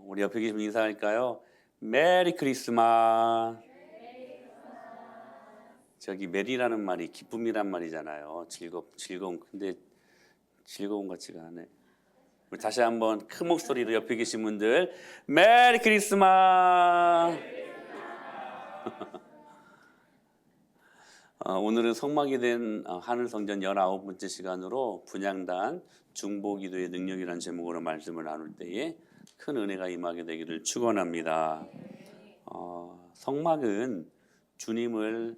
우리 옆에 계신 분 인사할까요? 메리 크리스마스. 저기 메리라는 말이 기쁨이란 말이잖아요. 즐거움. 근데 즐거운 것 같지가 않네. 우리 다시 한번 큰 목소리로 옆에 계신 분들 메리 크리스마스. 오늘은 성막이 된 하늘성전 19번째 시간으로 분향단 중보기도의 능력이라는 제목으로 말씀을 나눌 때에 큰 은혜가 임하게 되기를 축원합니다. 성막은 주님을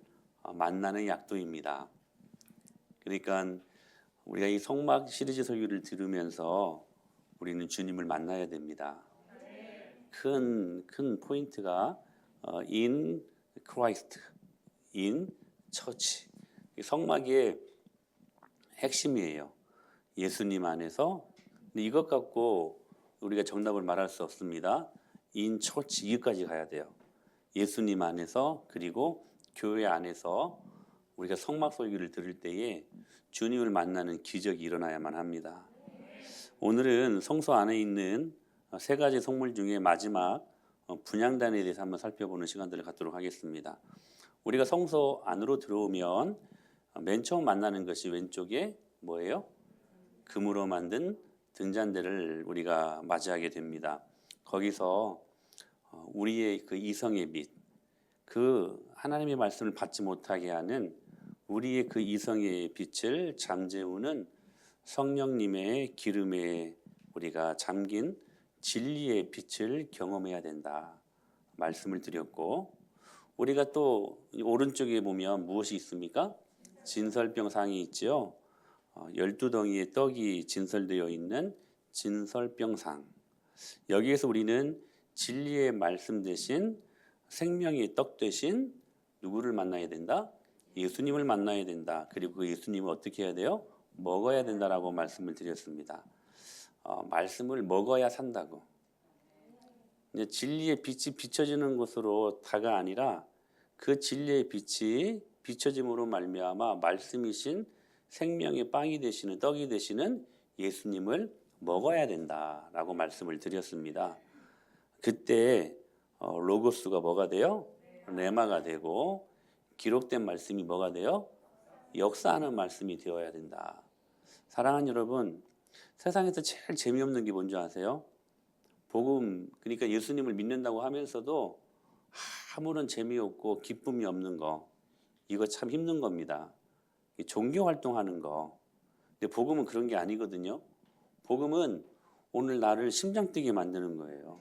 만나는 약도입니다. 그러니까 우리가 이 성막 시리즈 설교를 들으면서 우리는 주님을 만나야 됩니다. 큰 포인트가 in Christ, in 처치. 성막의 핵심이에요. 예수님 안에서. 근데 이것 갖고 우리가 정답을 말할 수 없습니다. 인 처치 이것까지 가야 돼요. 예수님 안에서 그리고 교회 안에서 우리가 성막 설교를 들을 때에 주님을 만나는 기적이 일어나야만 합니다. 오늘은 성소 안에 있는 세 가지 성물 중에 마지막 분향단에 대해서 한번 살펴보는 시간들을 갖도록 하겠습니다. 우리가 성소 안으로 들어오면 맨 처음 만나는 것이 왼쪽에 뭐예요? 금으로 만든 등잔대를 우리가 맞이하게 됩니다. 거기서 우리의 그 이성의 빛, 그 하나님의 말씀을 받지 못하게 하는 우리의 그 이성의 빛을 잠재우는 성령님의 기름에 우리가 잠긴 진리의 빛을 경험해야 된다 말씀을 드렸고, 우리가 또 오른쪽에 보면 무엇이 있습니까? 진설병상이 있죠. 12덩이의 떡이 진설되어 있는 진설병상. 여기에서 우리는 진리의 말씀 대신 생명의 떡 대신 누구를 만나야 된다? 예수님을 만나야 된다. 그리고 그 예수님을 어떻게 해야 돼요? 먹어야 된다라고 말씀을 드렸습니다. 말씀을 먹어야 산다고. 이제 진리의 빛이 비춰지는 것으로 다가 아니라 그 진리의 빛이 비춰짐으로 말미암아 말씀이신 생명의 빵이 되시는 떡이 되시는 예수님을 먹어야 된다라고 말씀을 드렸습니다. 그때 로고스가 뭐가 돼요? 레마가 되고 기록된 말씀이 뭐가 돼요? 역사하는 말씀이 되어야 된다. 사랑하는 여러분, 세상에서 제일 재미없는 게 뭔지 아세요? 복음, 그러니까 예수님을 믿는다고 하면서도 아무런 재미없고 기쁨이 없는 거, 이거 참 힘든 겁니다. 종교 활동하는 거. 근데 복음은 그런 게 아니거든요. 복음은 오늘 나를 심장 뛰게 만드는 거예요.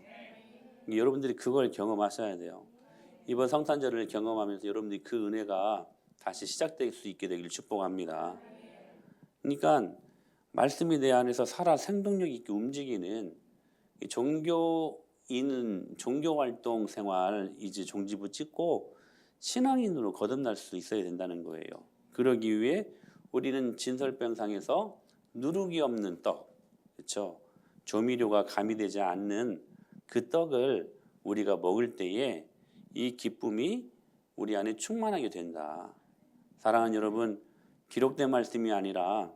여러분들이 그걸 경험하셔야 돼요. 이번 성탄절을 경험하면서 여러분들이 그 은혜가 다시 시작될 수 있게 되기를 축복합니다. 그러니까 말씀이 내 안에서 살아 생동력 있게 움직이는 종교인은 종교활동 생활 이제 종지부 찍고 신앙인으로 거듭날 수 있어야 된다는 거예요. 그러기 위해 우리는 진설병상에서 누룩이 없는 떡, 그렇죠? 조미료가 가미되지 않는 그 떡을 우리가 먹을 때에 이 기쁨이 우리 안에 충만하게 된다. 사랑하는 여러분, 기록된 말씀이 아니라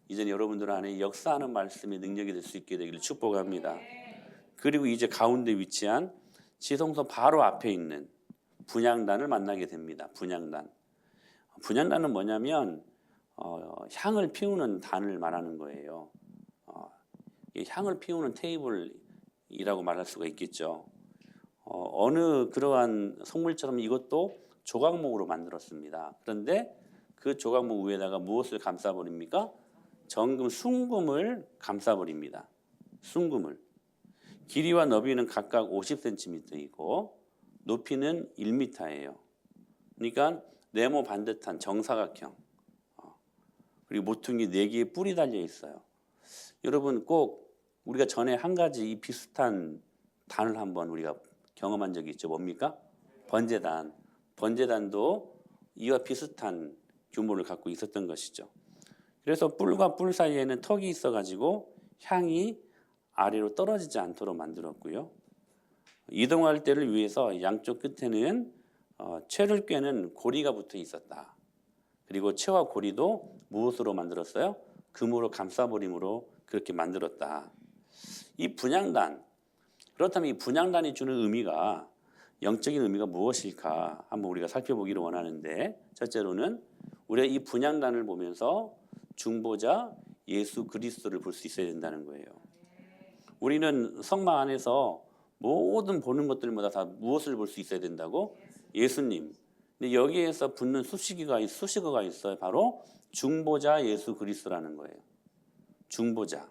이제 여러분들 안에 역사하는 말씀의 능력이 될 수 있게 되기를 축복합니다. 그리고 이제 가운데 위치한 지성소 바로 앞에 있는 분향단을 만나게 됩니다. 분향단은 뭐냐면 향을 피우는 단을 말하는 거예요. 향을 피우는 테이블이라고 말할 수가 있겠죠. 어느 그러한 성물처럼 이것도 조각목으로 만들었습니다. 그런데 그 조각목 위에다가 무엇을 감싸버립니까? 정금, 순금을 감싸버립니다. 순금을. 길이와 너비는 각각 50cm이고 높이는 1m예요. 그러니까 네모 반듯한 정사각형. 그리고 모퉁이 4개의 뿔이 달려 있어요. 여러분 꼭 우리가 전에 한 가지 이 비슷한 단을 한번 우리가 경험한 적이 있죠. 뭡니까? 번제단. 번제단도 이와 비슷한 규모를 갖고 있었던 것이죠. 그래서 뿔과 뿔 사이에는 턱이 있어가지고 향이 아래로 떨어지지 않도록 만들었고요. 이동할 때를 위해서 양쪽 끝에는 채를 꿰는 고리가 붙어 있었다. 그리고 채와 고리도 무엇으로 만들었어요? 금으로 감싸버림으로 그렇게 만들었다. 이 분향단, 그렇다면 이 분향단이 주는 의미가 영적인 의미가 무엇일까 한번 우리가 살펴보기를 원하는데, 첫째로는 우리가 이 분향단을 보면서 중보자 예수 그리스도를 볼 수 있어야 된다는 거예요. 우리는 성막 안에서 모든 보는 것들마다 다 무엇을 볼 수 있어야 된다고? 예수님. 근데 여기에서 붙는 수식어가 있어요. 바로 중보자 예수 그리스도라는 거예요. 중보자.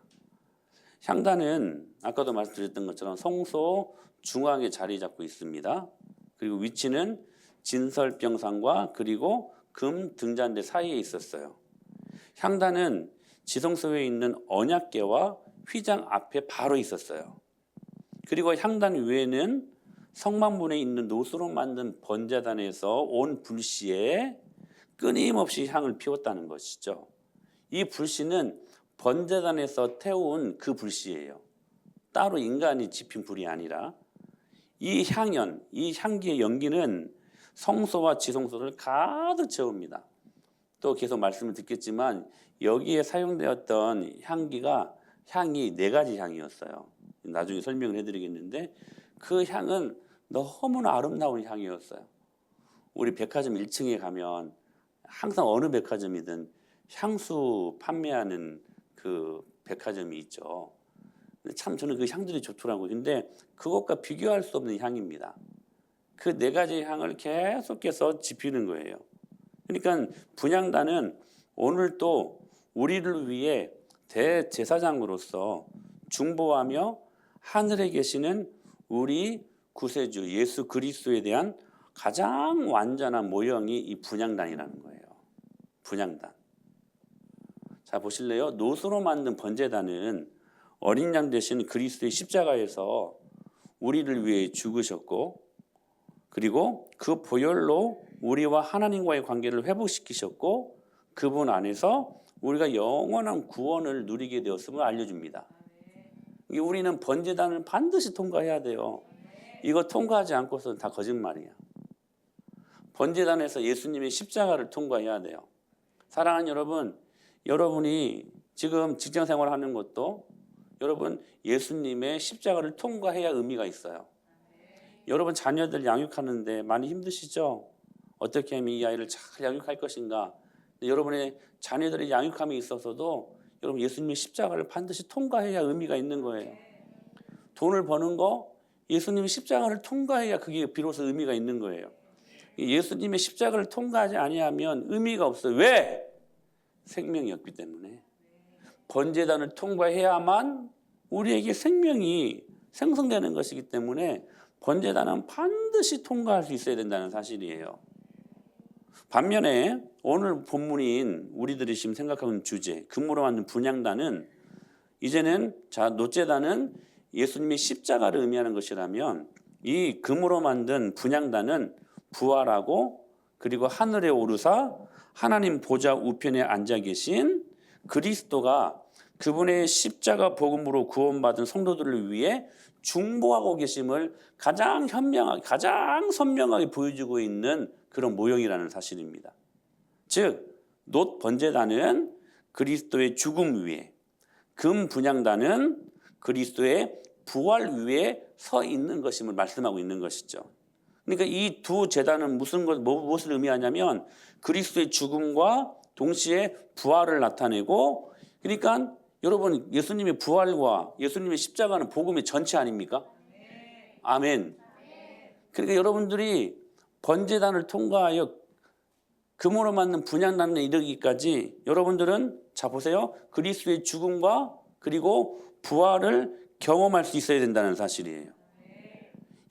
향단은 아까도 말씀드렸던 것처럼 성소 중앙에 자리 잡고 있습니다. 그리고 위치는 진설병상과 그리고 금 등잔대 사이에 있었어요. 향단은 지성소에 있는 언약궤와 휘장 앞에 바로 있었어요. 그리고 향단 위에는 성막문에 있는 노수로 만든 번제단에서 온 불씨에 끊임없이 향을 피웠다는 것이죠. 이 불씨는 번제단에서 태운 그 불씨예요. 따로 인간이 지핀 불이 아니라 이 향연, 이 향기의 연기는 성소와 지성소를 가득 채웁니다. 또 계속 말씀을 듣겠지만 여기에 사용되었던 향이 4가지 향이었어요. 나중에 설명을 해드리겠는데 그 향은 너무나 아름다운 향이었어요. 우리 백화점 1층에 가면 항상 어느 백화점이든 향수 판매하는 그 백화점이 있죠. 참 저는 그 향들이 좋더라고요. 근데 그것과 비교할 수 없는 향입니다. 그 4가지 향을 계속해서 지피는 거예요. 그러니까 분향단은 오늘 또 우리를 위해 대제사장으로서 중보하며 하늘에 계시는 우리 구세주 예수 그리스도에 대한 가장 완전한 모형이 이 분향단이라는 거예요. 분향단. 자, 보실래요? 노수로 만든 번제단은 어린 양 대신 그리스도의 십자가에서 우리를 위해 죽으셨고, 그리고 그 보혈로 우리와 하나님과의 관계를 회복시키셨고, 그분 안에서 우리가 영원한 구원을 누리게 되었음을 알려줍니다. 우리는 번제단을 반드시 통과해야 돼요. 이거 통과하지 않고서는 다 거짓말이야. 번제단에서 예수님의 십자가를 통과해야 돼요. 사랑하는 여러분, 여러분이 지금 직장 생활하는 것도 여러분 예수님의 십자가를 통과해야 의미가 있어요. 여러분 자녀들 양육하는데 많이 힘드시죠? 어떻게 하면 이 아이를 잘 양육할 것인가? 여러분의 자녀들의 양육함에 있어서도 여러분 예수님의 십자가를 반드시 통과해야 의미가 있는 거예요. 돈을 버는 거 예수님의 십자가를 통과해야 그게 비로소 의미가 있는 거예요. 예수님의 십자가를 통과하지 아니하면 의미가 없어요. 왜? 생명이 없기 때문에. 번제단을 통과해야만 우리에게 생명이 생성되는 것이기 때문에 번제단은 반드시 통과할 수 있어야 된다는 사실이에요. 반면에 오늘 본문인 우리들이 지금 생각하고 있는 주제, 금으로 만든 분향단은 이제는 노제단은 예수님의 십자가를 의미하는 것이라면 이 금으로 만든 분향단은 부활하고 그리고 하늘에 오르사 하나님 보좌 우편에 앉아 계신 그리스도가 그분의 십자가 복음으로 구원받은 성도들을 위해 중보하고 계심을 가장 현명하게, 가장 선명하게 보여주고 있는 그런 모형이라는 사실입니다. 즉, 놋 번제단은 그리스도의 죽음 위에, 금 분향단은 그리스도의 부활 위에 서 있는 것임을 말씀하고 있는 것이죠. 그러니까 이 두 제단은 무엇을 의미하냐면 그리스도의 죽음과 동시에 부활을 나타내고, 그러니까 여러분 예수님의 부활과 예수님의 십자가는 복음의 전체 아닙니까? 아멘. 그러니까 여러분들이 번제단을 통과하여 금으로 만든 분향단에 이르기까지 여러분들은 자 보세요. 그리스도의 죽음과 그리고 부활을 경험할 수 있어야 된다는 사실이에요.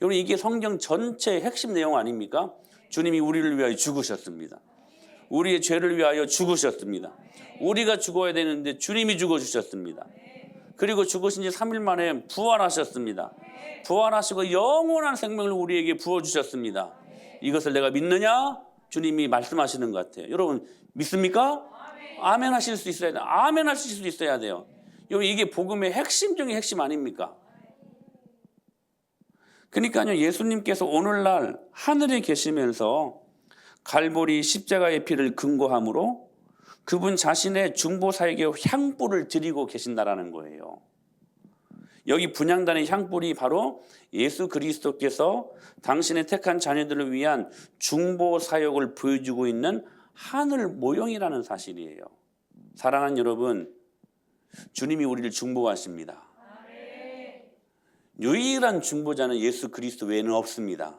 여러분 이게 성경 전체의 핵심 내용 아닙니까? 주님이 우리를 위하여 죽으셨습니다. 우리의 죄를 위하여 죽으셨습니다. 우리가 죽어야 되는데 주님이 죽어주셨습니다. 그리고 죽으신 지 3일 만에 부활하셨습니다. 부활하시고 영원한 생명을 우리에게 부어주셨습니다. 이것을 내가 믿느냐? 주님이 말씀하시는 것 같아요. 여러분 믿습니까? 아멘 하실 수 있어야 돼요. 아멘 하실 수 있어야 돼요. 여러분 이게 복음의 핵심 중의 핵심 아닙니까? 그러니까요, 예수님께서 오늘날 하늘에 계시면서 갈보리 십자가의 피를 근거함으로 그분 자신의 중보사에게 향불을 드리고 계신다라는 거예요. 여기 분향단의 향불이 바로 예수 그리스도께서 당신의 택한 자녀들을 위한 중보 사역을 보여주고 있는 하늘 모형이라는 사실이에요. 사랑하는 여러분, 주님이 우리를 중보하십니다. 유일한 중보자는 예수 그리스도 외에는 없습니다.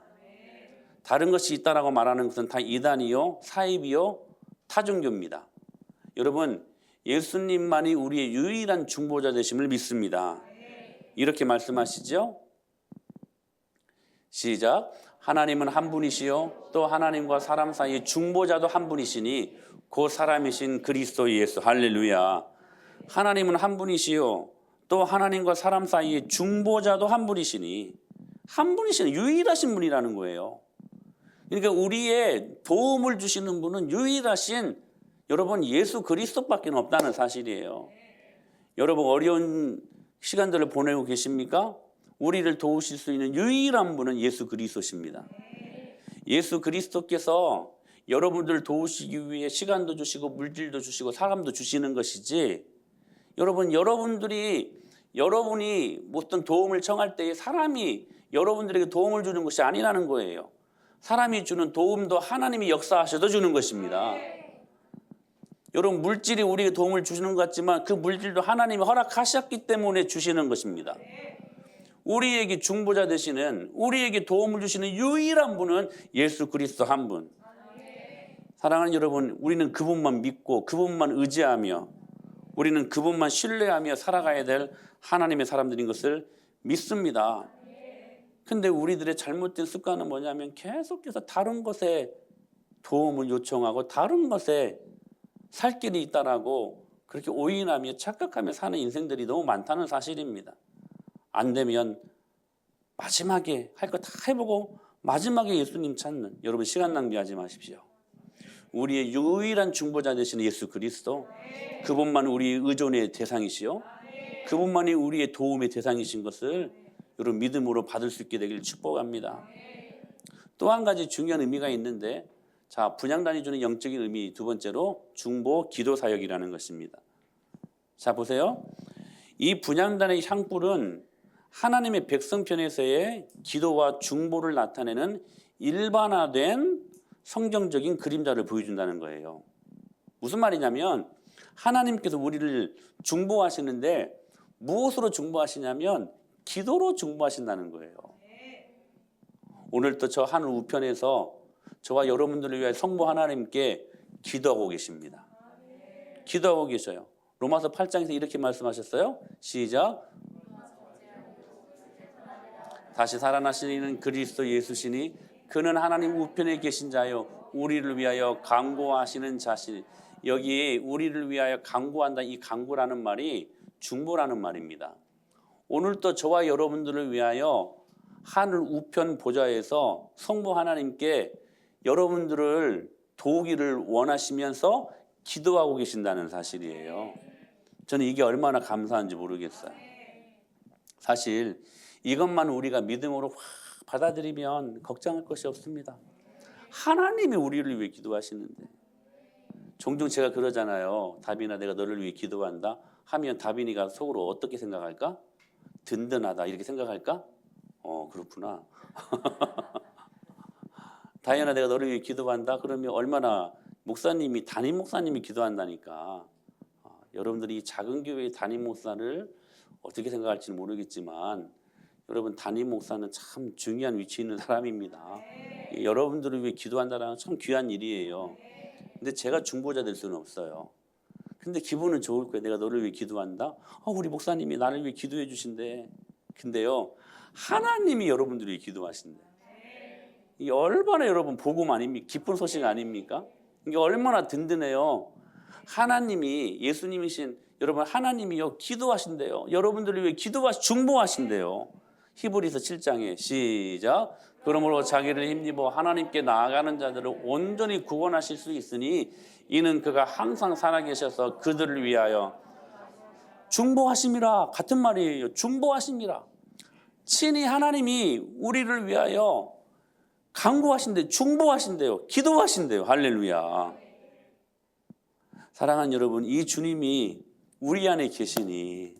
다른 것이 있다라고 말하는 것은 다 이단이요, 사입이요, 타종교입니다. 여러분, 예수님만이 우리의 유일한 중보자 되심을 믿습니다. 이렇게 말씀하시죠. 시작. 하나님은 한 분이시요 또 하나님과 사람 사이의 중보자도 한 분이시니 그 사람이신 그리스도 예수. 할렐루야. 하나님은 한 분이시요 또 하나님과 사람 사이의 중보자도 한 분이시니, 한 분이시는 유일하신 분이라는 거예요. 그러니까 우리의 도움을 주시는 분은 유일하신 여러분 예수 그리스도밖에 없다는 사실이에요. 여러분 어려운 시간들을 보내고 계십니까? 우리를 도우실 수 있는 유일한 분은 예수 그리스도십니다. 예수 그리스도께서 여러분들을 도우시기 위해 시간도 주시고 물질도 주시고 사람도 주시는 것이지, 여러분이 어떤 도움을 청할 때에 사람이 여러분들에게 도움을 주는 것이 아니라는 거예요. 사람이 주는 도움도 하나님이 역사하셔도 주는 것입니다. 여러분 물질이 우리에게 도움을 주시는 것 같지만 그 물질도 하나님이 허락하셨기 때문에 주시는 것입니다. 우리에게 중보자 되시는, 우리에게 도움을 주시는 유일한 분은 예수 그리스도 한 분. 사랑하는 여러분, 우리는 그분만 믿고 그분만 의지하며 우리는 그분만 신뢰하며 살아가야 될 하나님의 사람들인 것을 믿습니다. 근데 우리들의 잘못된 습관은 뭐냐면 계속해서 다른 것에 도움을 요청하고 다른 것에 살 길이 있다라고 그렇게 오인하며 착각하며 사는 인생들이 너무 많다는 사실입니다. 안 되면 마지막에 할 거 다 해보고 마지막에 예수님 찾는, 여러분 시간 낭비하지 마십시오. 우리의 유일한 중보자 되시는 예수 그리스도, 그분만 우리의 의존의 대상이시요 그분만이 우리의 도움의 대상이신 것을 여러분 믿음으로 받을 수 있게 되길 축복합니다. 또 한 가지 중요한 의미가 있는데, 자, 분향단이 주는 영적인 의미 두 번째로 중보 기도 사역이라는 것입니다. 자, 보세요. 이 분향단의 향불은 하나님의 백성편에서의 기도와 중보를 나타내는 일반화된 성경적인 그림자를 보여준다는 거예요. 무슨 말이냐면 하나님께서 우리를 중보하시는데 무엇으로 중보하시냐면 기도로 중보하신다는 거예요. 오늘도 저 하늘 우편에서 저와 여러분들을 위해 성부 하나님께 기도하고 계십니다. 기도하고 계셔요. 로마서 8장에서 이렇게 말씀하셨어요. 시작. 다시 살아나시는 그리스도 예수시니 그는 하나님 우편에 계신 자요 우리를 위하여 간구하시는 자신. 여기 우리를 위하여 간구한다, 이 간구라는 말이 중보라는 말입니다. 오늘도 저와 여러분들을 위하여 하늘 우편 보좌에서 성부 하나님께 여러분들을 도우기를 원하시면서 기도하고 계신다는 사실이에요. 저는 이게 얼마나 감사한지 모르겠어요. 사실 이것만 우리가 믿음으로 확 받아들이면 걱정할 것이 없습니다. 하나님이 우리를 위해 기도하시는데, 종종 제가 그러잖아요. 다빈아, 내가 너를 위해 기도한다 하면 다빈이가 속으로 어떻게 생각할까? 든든하다 이렇게 생각할까? 그렇구나. 다현아, 내가 너를 위해 기도한다 그러면 얼마나 담임 목사님이 기도한다니까. 여러분들이 이 작은 교회의 담임 목사를 어떻게 생각할지는 모르겠지만 여러분, 담임 목사는 참 중요한 위치에 있는 사람입니다. 여러분들을 위해 기도한다는 참 귀한 일이에요. 근데 제가 중보자 될 수는 없어요. 근데 기분은 좋을 거예요. 내가 너를 위해 기도한다. 우리 목사님이 나를 위해 기도해 주신대. 근데요, 하나님이 여러분들을 위해 기도하신대. 이게 얼마나 여러분 복음 아닙니까? 기쁜 소식 아닙니까? 이게 얼마나 든든해요. 하나님이, 예수님이신 여러분 하나님이요 기도하신대요. 여러분들을 위해 중보하신대요. 히브리서 7장에 시작. 그러므로 자기를 힘입어 하나님께 나아가는 자들을 온전히 구원하실 수 있으니 이는 그가 항상 살아계셔서 그들을 위하여 중보하심이라. 같은 말이에요. 중보하심이라. 친히 하나님이 우리를 위하여 간구하신대요. 중보하신대요. 기도하신대요. 할렐루야. 사랑하는 여러분, 이 주님이 우리 안에 계시니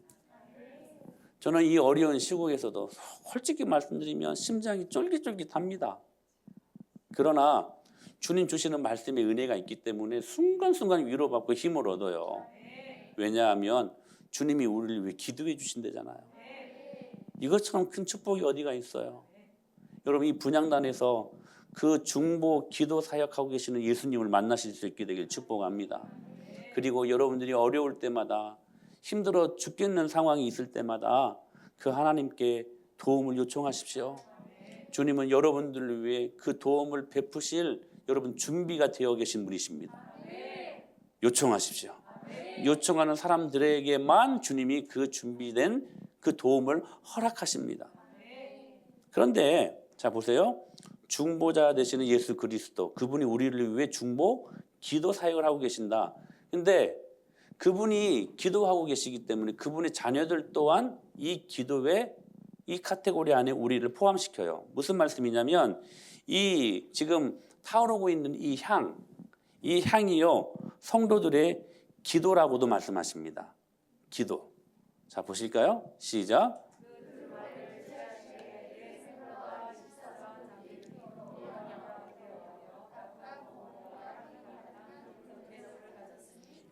저는 이 어려운 시국에서도 솔직히 말씀드리면 심장이 쫄깃쫄깃합니다. 그러나 주님 주시는 말씀의 은혜가 있기 때문에 순간순간 위로받고 힘을 얻어요. 왜냐하면 주님이 우리를 위해 기도해 주신다잖아요. 이것처럼 큰 축복이 어디가 있어요. 여러분, 이 분향단에서 그 중보 기도 사역하고 계시는 예수님을 만나실 수 있게 되길 축복합니다. 그리고 여러분들이 어려울 때마다, 힘들어 죽겠는 상황이 있을 때마다 그 하나님께 도움을 요청하십시오. 주님은 여러분들을 위해 그 도움을 베푸실 여러분 준비가 되어 계신 분이십니다. 요청하십시오. 요청하는 사람들에게만 주님이 그 준비된 그 도움을 허락하십니다. 그런데 자 보세요. 중보자 되시는 예수 그리스도, 그분이 우리를 위해 중보 기도 사역을 하고 계신다. 근데 그분이 기도하고 계시기 때문에 그분의 자녀들 또한 이 기도의 이 카테고리 안에 우리를 포함시켜요. 무슨 말씀이냐면 이 지금 타오르고 있는 이 향이요 성도들의 기도라고도 말씀하십니다. 기도. 자 보실까요? 시작.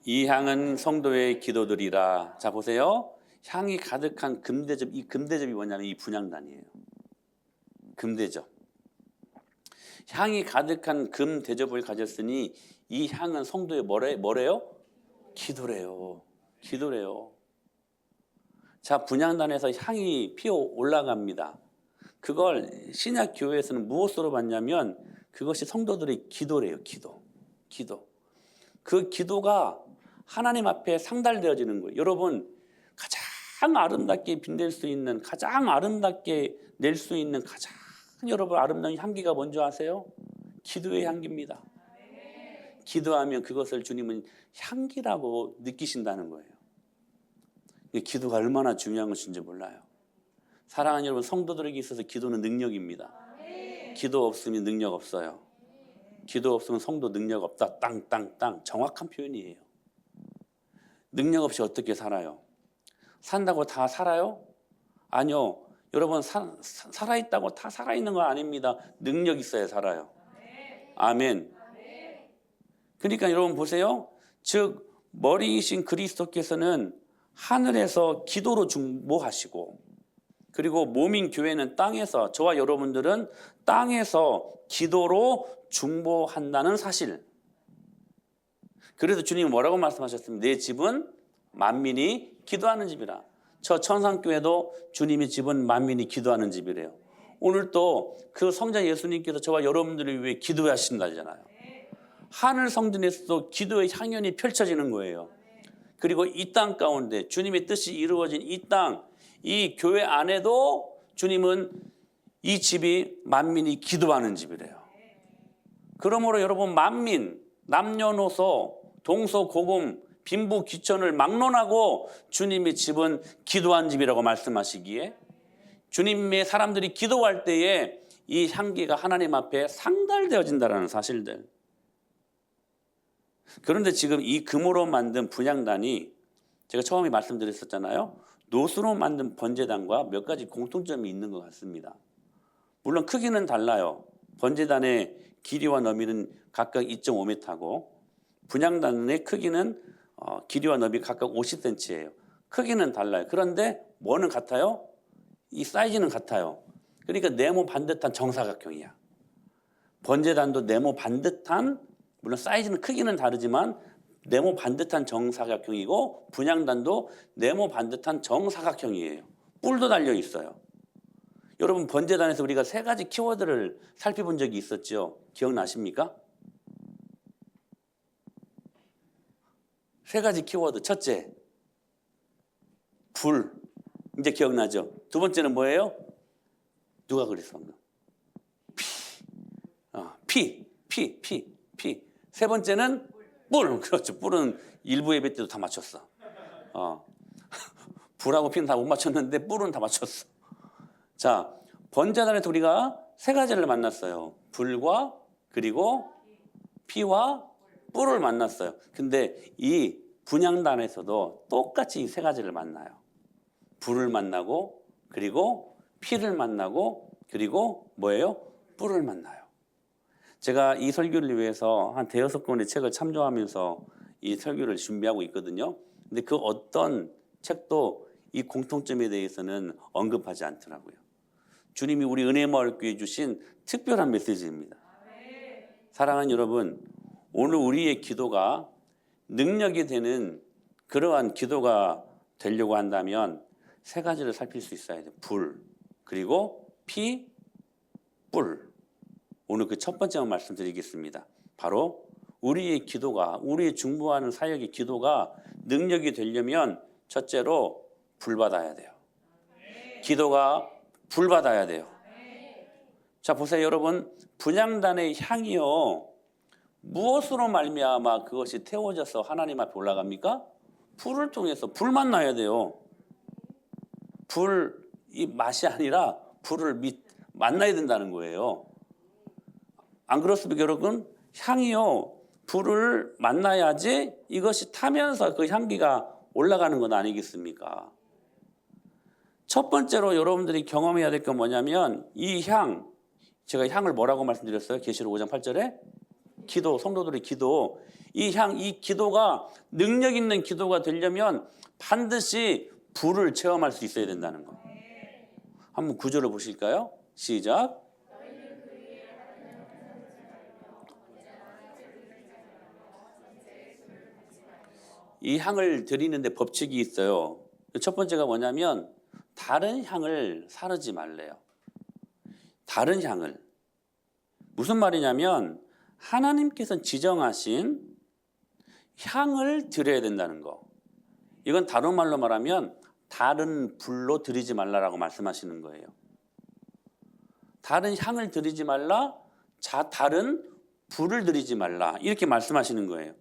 이 향은 성도의 기도들이라. 자 보세요. 향이 가득한 금대접. 이 금대접이 뭐냐면 이 분향단이에요. 금대접. 향이 가득한 금대접을 가졌으니 이 향은 성도의 뭐래요? 기도래요. 기도래요. 자, 분향단에서 향이 피어 올라갑니다. 그걸 신약 교회에서는 무엇으로 봤냐면 그것이 성도들의 기도래요. 기도. 그 기도가 하나님 앞에 상달되어지는 거예요. 여러분, 가장 아름답게 빛낼 수 있는, 가장 아름답게 낼 수 있는 가장 여러분 아름다운 향기가 뭔지 아세요? 기도의 향기입니다. 기도하면 그것을 주님은 향기라고 느끼신다는 거예요. 기도가 얼마나 중요한 것인지 몰라요. 사랑하는 여러분, 성도들에게 있어서 기도는 능력입니다. 기도 없으면 능력 없어요. 기도 없으면 성도 능력 없다. 땅. 정확한 표현이에요. 능력 없이 어떻게 살아요? 산다고 다 살아요? 아니요. 여러분 살아있다고 다 살아있는 거 아닙니다. 능력 있어야 살아요. 아멘. 그러니까 여러분 보세요. 즉 머리이신 그리스도께서는 하늘에서 기도로 중보하시고, 그리고 몸인 교회는 땅에서, 저와 여러분들은 땅에서 기도로 중보한다는 사실. 그래서 주님은 뭐라고 말씀하셨습니까? 내 집은 만민이 기도하는 집이라. 저 천상교회도 주님의 집은 만민이 기도하는 집이래요. 오늘 또 그 성자 예수님께서 저와 여러분들을 위해 기도하신다잖아요. 하늘 성전에서도 기도의 향연이 펼쳐지는 거예요. 그리고 이 땅 가운데 주님의 뜻이 이루어진 이 땅, 이 교회 안에도 주님은 이 집이 만민이 기도하는 집이래요. 그러므로 여러분, 만민, 남녀노소, 동서고금, 빈부귀천을 막론하고 주님의 집은 기도한 집이라고 말씀하시기에, 주님의 사람들이 기도할 때에 이 향기가 하나님 앞에 상달되어진다는 사실들. 그런데 지금 이 금으로 만든 분향단이 제가 처음에 말씀드렸었잖아요. 노수로 만든 번제단과 몇 가지 공통점이 있는 것 같습니다. 물론 크기는 달라요. 번제단의 길이와 너비는 각각 2.5m고 분향단의 크기는 길이와 너비 각각 50cm예요. 크기는 달라요. 그런데 뭐는 같아요? 이 사이즈는 같아요. 그러니까 네모 반듯한 정사각형이야. 번제단도 네모 반듯한, 물론 사이즈는 크기는 다르지만 네모 반듯한 정사각형이고, 분향단도 네모 반듯한 정사각형이에요. 뿔도 달려 있어요. 여러분, 번제단에서 우리가 세 가지 키워드를 살펴본 적이 있었죠. 기억나십니까? 세 가지 키워드. 첫째, 불. 이제 기억나죠? 두 번째는 뭐예요? 누가 그랬어? 피. 세 번째는 뿔. 그렇죠. 뿔은 일부 예배 때도 다 맞췄어. 불하고 피는 다 못 맞췄는데 뿔은 다 맞췄어. 자, 번제단에서 우리가 세 가지를 만났어요. 불과, 그리고 피와 뿔을 만났어요. 근데 이 분향단에서도 똑같이 이 세 가지를 만나요. 불을 만나고 그리고 피를 만나고 그리고 뭐예요? 뿔을 만나요. 제가 이 설교를 위해서 한 대여섯 권의 책을 참조하면서 이 설교를 준비하고 있거든요. 근데 그 어떤 책도 이 공통점에 대해서는 언급하지 않더라고요. 주님이 우리 은혜마을교회에 주신 특별한 메시지입니다. 사랑하는 여러분, 오늘 우리의 기도가 능력이 되는 그러한 기도가 되려고 한다면 세 가지를 살필 수 있어야 돼요. 불, 그리고 피, 뿔. 오늘 그 첫 번째만 말씀드리겠습니다. 바로 우리의 기도가, 우리의 중보하는 사역의 기도가 능력이 되려면 첫째로 불 받아야 돼요. 기도가 불 받아야 돼요. 자, 보세요, 여러분. 분향단의 향이요, 무엇으로 말미암아 그것이 태워져서 하나님 앞에 올라갑니까? 불을 통해서. 불 만나야 돼요. 이 맛이 아니라 불을 만나야 된다는 거예요. 안 그렇습니까, 여러분? 향이요, 불을 만나야지 이것이 타면서 그 향기가 올라가는 건 아니겠습니까? 첫 번째로 여러분들이 경험해야 될 건 뭐냐면 이 향, 제가 향을 뭐라고 말씀드렸어요? 계시록 5장 8절에 기도, 성도들의 기도. 이 향, 이 기도가 능력 있는 기도가 되려면 반드시 불을 체험할 수 있어야 된다는 거. 한번 구절을 보실까요? 시작. 이 향을 드리는데 법칙이 있어요. 첫 번째가 뭐냐면 다른 향을 사르지 말래요. 다른 향을. 무슨 말이냐면 하나님께서 지정하신 향을 드려야 된다는 거. 이건 다른 말로 말하면 다른 불로 드리지 말라라고 말씀하시는 거예요. 다른 향을 드리지 말라, 다른 불을 드리지 말라, 이렇게 말씀하시는 거예요.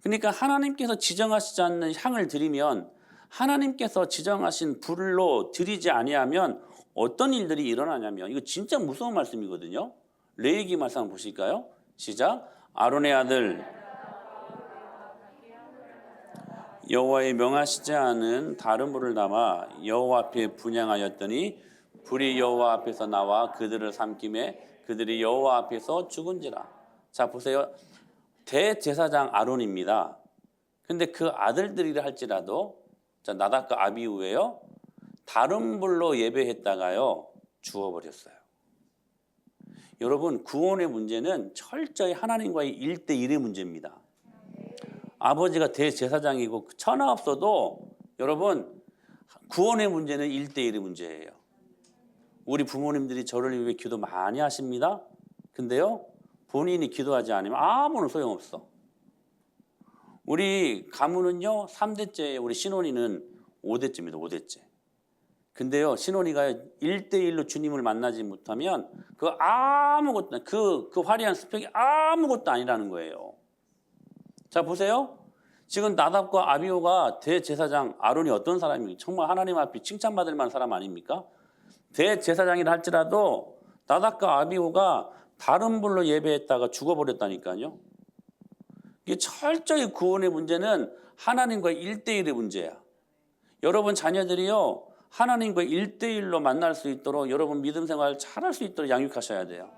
그러니까 하나님께서 지정하시지 않는 향을 드리면, 하나님께서 지정하신 불로 드리지 아니하면 어떤 일들이 일어나냐면, 이거 진짜 무서운 말씀이거든요. 레위기 말씀 한번 보실까요? 시작. 아론의 아들 여호와의 명하시지 않은 다른 불을 담아 여호와 앞에 분향하였더니 불이 여호와 앞에서 나와 그들을 삼킴에 그들이 여호와 앞에서 죽은지라. 자, 보세요. 대제사장 아론입니다. 근데 그 아들들이라 할지라도, 자, 나답과 아비후예요, 다른 불로 예배했다가요 죽어버렸어요. 여러분, 구원의 문제는 철저히 하나님과의 1대1의 문제입니다. 아버지가 대제사장이고 천하 없어도 여러분, 구원의 문제는 1대1의 문제예요. 우리 부모님들이 저를 위해 기도 많이 하십니다. 근데요, 본인이 기도하지 않으면 아무런 소용없어. 우리 가문은요 3대째예요. 우리 신혼이는 5대째입니다. 5대째. 근데요, 신혼이가 1대1로 주님을 만나지 못하면 그 아무것도, 그 화려한 스펙이 아무것도 아니라는 거예요. 자, 보세요. 지금 나답과 아비후가 대제사장 아론이 어떤 사람입니까? 정말 하나님 앞에 칭찬받을 만한 사람 아닙니까? 대제사장이라 할지라도 나답과 아비후가 다른 불로 예배했다가 죽어버렸다니까요. 이게 철저히 구원의 문제는 하나님과의 1대1의 문제야. 여러분 자녀들이요, 하나님과 1대1로 만날 수 있도록 여러분 믿음 생활 잘할 수 있도록 양육하셔야 돼요.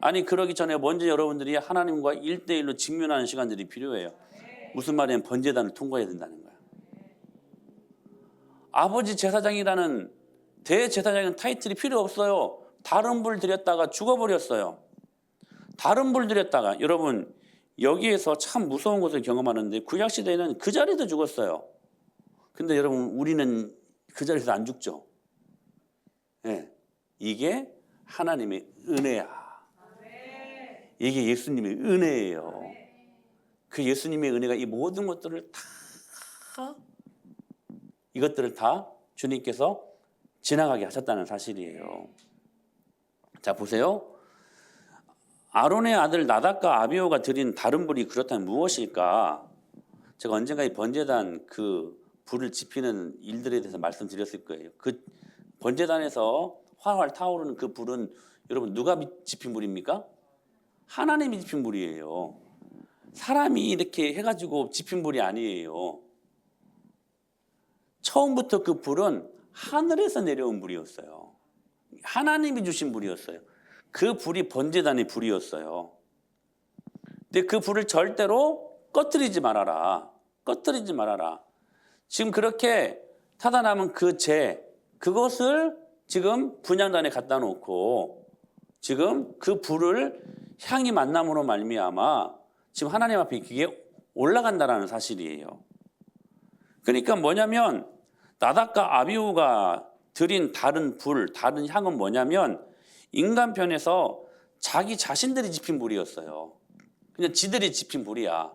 아니, 그러기 전에 먼저 여러분들이 하나님과 1대1로 직면하는 시간들이 필요해요. 무슨 말이냐면 번제단을 통과해야 된다는 거야. 아버지 제사장이라는 대제사장이라는 타이틀이 필요 없어요. 다른 불 드렸다가 죽어버렸어요. 다른 불 드렸다가, 여러분 여기에서 참 무서운 것을 경험하는데 구약시대에는 그 자리에서 죽었어요. 근데 여러분, 우리는 그 자리에서 안 죽죠. 네. 이게 하나님의 은혜야. 이게 예수님의 은혜예요. 그 예수님의 은혜가 이 모든 것들을 이것들을 다 주님께서 지나가게 하셨다는 사실이에요. 자, 보세요. 아론의 아들 나답과 아비후가 드린 다른 불이 그렇다면 무엇일까? 제가 언젠가 이 번제단 그 불을 지피는 일들에 대해서 말씀드렸을 거예요. 그 번제단에서 활활 타오르는 그 불은 여러분 누가 지핀 불입니까? 하나님이 지핀 불이에요. 사람이 이렇게 해가지고 지핀 불이 아니에요. 처음부터 그 불은 하늘에서 내려온 불이었어요. 하나님이 주신 불이었어요. 그 불이 번제단의 불이었어요. 근데 그 불을 절대로 꺼뜨리지 말아라. 꺼뜨리지 말아라. 지금 그렇게 타다 남은 그 그것을 지금 분향단에 갖다 놓고 지금 그 불을 향이 만남으로 말미암아 지금 하나님 앞에 그게 올라간다라는 사실이에요. 그러니까 뭐냐면 나답과 아비후가 드린 다른 향은 뭐냐면 인간 편에서 자기 자신들이 지핀 불이었어요. 그냥 지들이 지핀 불이야.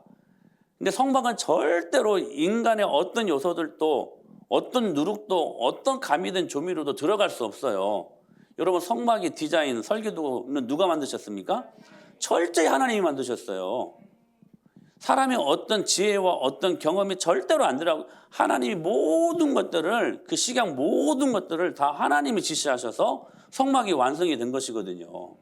근데 성막은 절대로 인간의 어떤 요소들도 어떤 누룩도 어떤 감이든 조미료도 들어갈 수 없어요. 여러분 성막의 디자인, 설계도는 누가 만드셨습니까? 철저히 하나님이 만드셨어요. 사람의 어떤 지혜와 어떤 경험이 절대로 안 들어가고 하나님이 모든 것들을 그 식양 모든 것들을 다 하나님이 지시하셔서 성막이 완성이 된 것이거든요.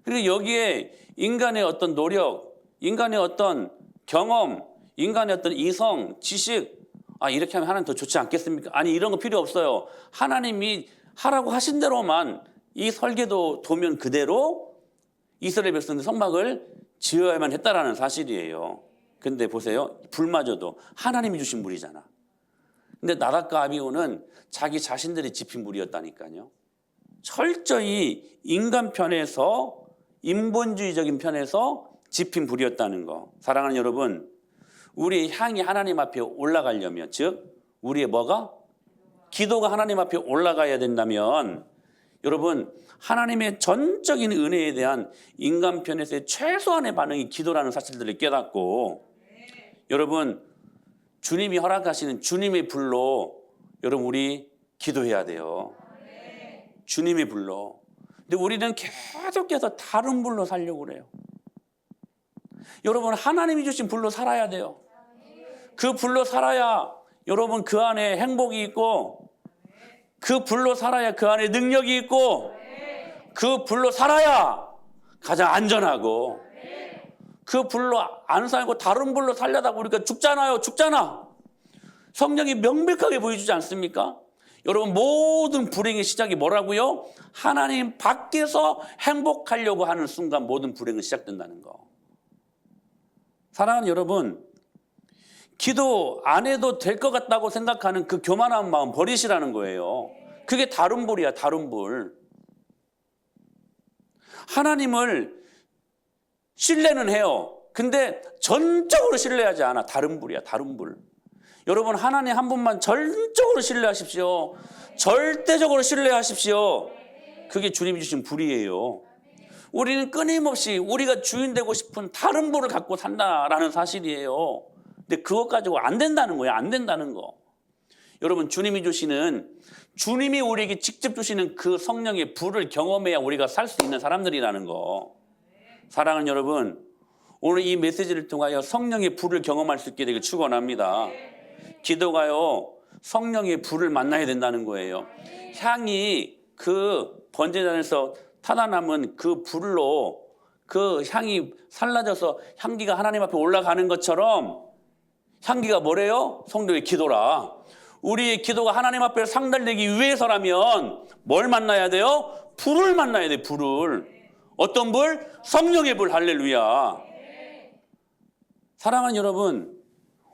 그리고 여기에 인간의 어떤 노력, 인간의 어떤 경험, 인간의 어떤 이성, 지식 이렇게 하면 하나님 더 좋지 않겠습니까? 아니 이런 거 필요 없어요. 하나님이 하라고 하신 대로만 이 설계도 도면 그대로 이스라엘 백성들 성막을 지어야만 했다라는 사실이에요. 근데 보세요. 불마저도 하나님이 주신 불이잖아. 근데 나답과 아비후는 자기 자신들이 지핀 불이었다니까요. 철저히 인간 편에서 인본주의적인 편에서 지핀 불이었다는 거. 사랑하는 여러분, 우리의 향이 하나님 앞에 올라가려면 즉 우리의 뭐가? 기도가 하나님 앞에 올라가야 된다면 여러분 하나님의 전적인 은혜에 대한 인간 편에서의 최소한의 반응이 기도라는 사실들을 깨닫고 여러분 주님이 허락하시는 주님의 불로 여러분 우리 기도해야 돼요. 주님의 불로. 근데 우리는 계속해서 다른 불로 살려고 그래요. 여러분 하나님이 주신 불로 살아야 돼요. 그 불로 살아야 여러분 그 안에 행복이 있고 그 불로 살아야 그 안에 능력이 있고 그 불로 살아야 가장 안전하고 그 불로 안 살고 다른 불로 살려다 보니까 죽잖아. 성경이 명백하게 보여주지 않습니까? 여러분 모든 불행의 시작이 뭐라고요? 하나님 밖에서 행복하려고 하는 순간 모든 불행은 시작된다는 거. 사랑하는 여러분, 기도 안 해도 될 것 같다고 생각하는 그 교만한 마음 버리시라는 거예요. 그게 다른 불이야, 다른 불. 하나님을 신뢰는 해요. 근데 전적으로 신뢰하지 않아. 다른 불이야, 다른 불. 여러분 하나님 한 분만 전적으로 신뢰하십시오. 절대적으로 신뢰하십시오. 그게 주님이 주신 불이에요. 우리는 끊임없이 우리가 주인 되고 싶은 다른 불을 갖고 산다라는 사실이에요. 근데 그것 가지고 안 된다는 거예요. 안 된다는 거. 여러분 주님이 주시는 주님이 우리에게 직접 주시는 그 성령의 불을 경험해야 우리가 살 수 있는 사람들이라는 거. 사랑하는 여러분, 오늘 이 메시지를 통하여 성령의 불을 경험할 수 있게 되길 축원합니다. 기도가요 성령의 불을 만나야 된다는 거예요. 향이 그 번제단에서 타다 남은 그 불로 그 향이 살라져서 향기가 하나님 앞에 올라가는 것처럼 향기가 뭐래요? 성도의 기도라. 우리의 기도가 하나님 앞에 상달되기 위해서라면 뭘 만나야 돼요? 불을 만나야 돼. 불을. 어떤 불? 성령의 불. 할렐루야. 사랑하는 여러분,